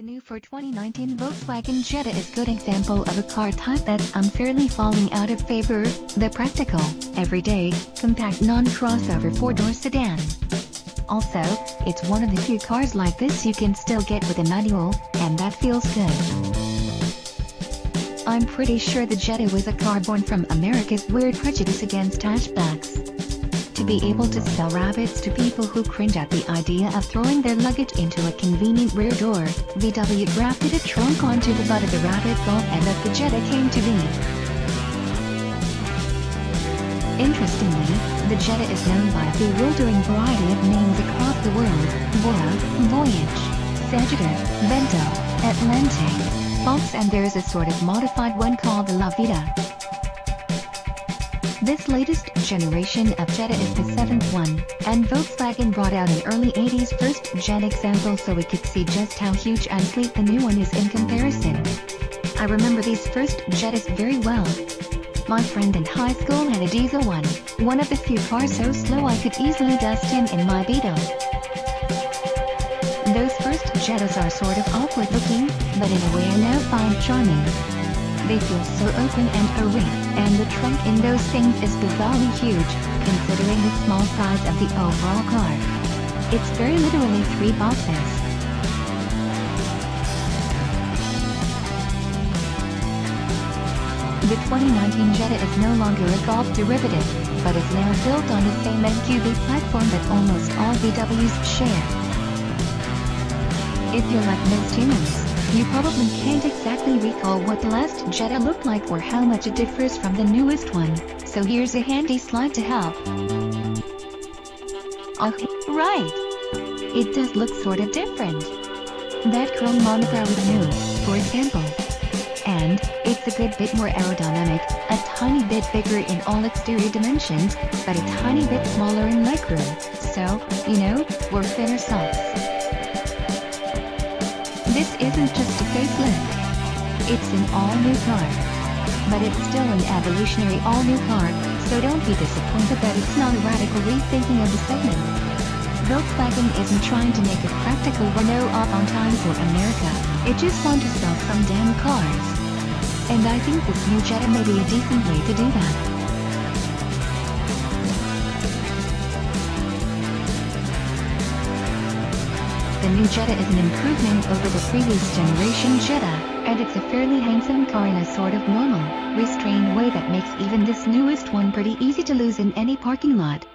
The new for 2019 Volkswagen Jetta is a good example of a car type that's unfairly falling out of favor, the practical, everyday, compact non-crossover four-door sedan. Also, it's one of the few cars like this you can still get with a manual, and that feels good. I'm pretty sure the Jetta was a car born from America's weird prejudice against hatchbacks. To be able to sell rabbits to people who cringe at the idea of throwing their luggage into a convenient rear door, VW grafted a trunk onto the butt of the rabbit golf and thus the Jetta came to be. Interestingly, the Jetta is known by a bewildering variety of names across the world: Bora, Voyage, Sagitar, Vento, Volkswagen, and there's a sort of modified one called the Lavida. This latest generation of Jetta is the 7th one, and Volkswagen brought out an early 80s first-gen example so we could see just how huge and sleek the new one is in comparison. I remember these first Jettas very well. My friend in high school had a diesel one of the few cars so slow I could easily dust him in my Beetle. Those first Jettas are sort of awkward looking, but in a way I now find charming. They feel so open and airy, and the trunk in those things is bizarrely huge, considering the small size of the overall car. It's very literally 3 boxes. The 2019 Jetta is no longer a Golf derivative, but is now built on the same SUV platform that almost all VWs share. If you're like most humans, you probably can't exactly recall what the last Jetta looked like or how much it differs from the newest one, so here's a handy slide to help. Oh, right! It does look sorta different. That chrome monogram is new, for example. And, it's a good bit more aerodynamic, a tiny bit bigger in all exterior dimensions, but a tiny bit smaller in legroom, so, you know, we're thinner socks. This isn't just a facelift. It's an all-new car. But it's still an evolutionary all-new car, so don't be disappointed that it's not a radical rethinking of the segment. Volkswagen isn't trying to make a practical Renault on time for America, it just wants to sell some damn cars. And I think this new Jetta may be a decent way to do that. The new Jetta is an improvement over the previous generation Jetta, and it's a fairly handsome car in a sort of normal, restrained way that makes even this newest one pretty easy to lose in any parking lot.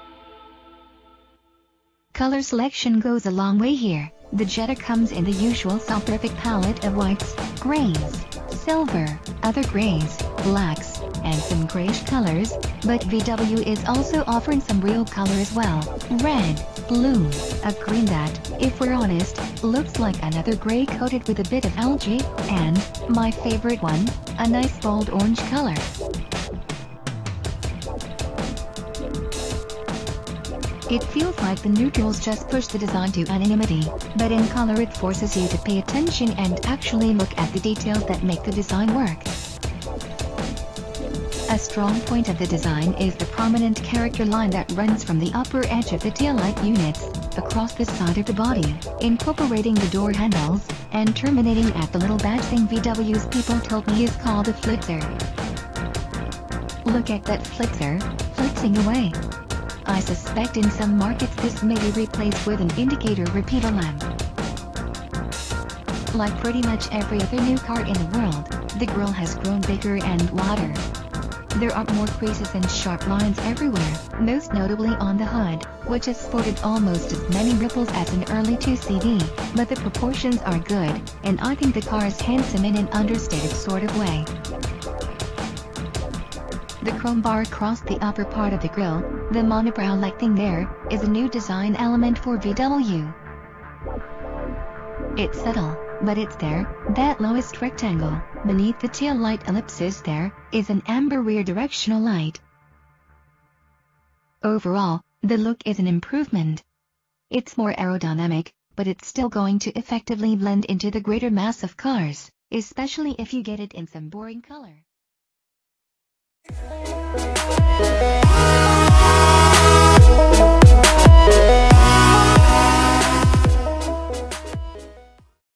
Color selection goes a long way here. The Jetta comes in the usual soporific palette of whites, grays, silver, other grays, blacks, and some grayish colors, but VW is also offering some real color as well: red, blue, a green that, if we're honest, looks like another gray coated with a bit of algae, and, my favorite one, a nice bold orange color. It feels like the neutrals just push the design to anonymity, but in color it forces you to pay attention and actually look at the details that make the design work. A strong point of the design is the prominent character line that runs from the upper edge of the taillight units, across the side of the body, incorporating the door handles, and terminating at the little badge thing VW's people told me is called a flitzer. Look at that flitzer, flexing away. I suspect in some markets this may be replaced with an indicator repeater lamp. Like pretty much every other new car in the world, the grille has grown bigger and wider. There are more creases and sharp lines everywhere, most notably on the hood, which has sported almost as many ripples as an early 2CV, but the proportions are good, and I think the car is handsome in an understated sort of way. The chrome bar across the upper part of the grille, the monobrow-like thing there, is a new design element for VW. It's subtle, but it's there. That lowest rectangle, beneath the taillight ellipsis there, is an amber rear directional light. Overall, the look is an improvement. It's more aerodynamic, but it's still going to effectively blend into the greater mass of cars, especially if you get it in some boring color.